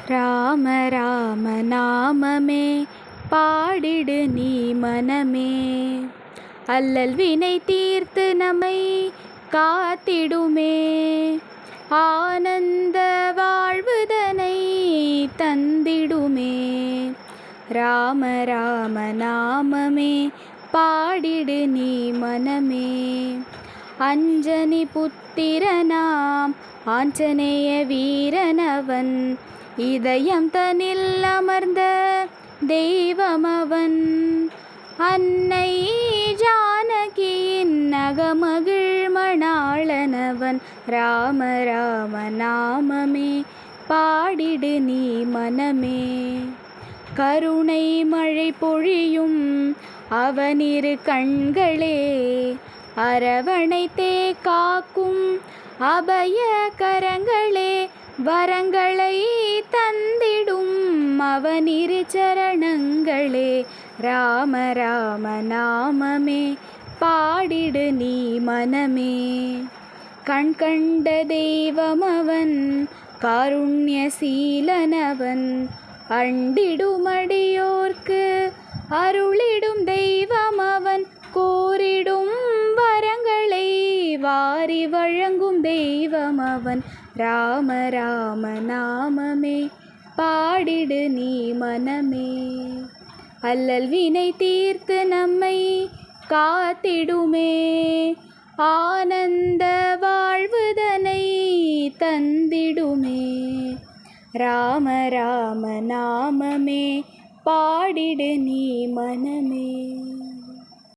ராம ராம நாமமே பாடிடு நீ மனமே. அல்லல் வினை தீர்த்து நம்மை காத்திடுமே. ஆனந்த வாழ்வுதனை தந்திடுமே. ராம ராம நாமமே பாடிடு நீ மனமே. அஞ்சனி புத்திரனாம் ஆஞ்சநேய வீரனவன், இதயம் தனில் அமர்ந்த தெய்வமவன். அன்னை ஜானகியின் நகமகிழ் மணாளனவன். ராம ராம நாமமே பாடிடு நீ மனமே. கருணை மழை பொழியும் அவனிரு கண்களே, அரவணைத்தே காக்கும் அபய கரங்களே. வரங்களை தந்திடும் அவனிரு சரணங்களே. ராம ராம நாமமே பாடிடு நீ மனமே. கண் கண்ட தெய்வமவன் காருண்யசீலனவன், அண்டிடுமடியோர்க்கு அருளிடும் தெய்வமவன். கோரிடும் வரங்களை வாரி வழங்கும் தெய்வமவன். ராம ராம நாமமே பாடிடு நீ மனமே. அல்லல் வினை தீர்த்து நம்மை காத்திடுமே. ஆனந்த வாழ்வுதனை தந்திடுமே. ராம ராம நாமமே பாடிடு நீ மனமே.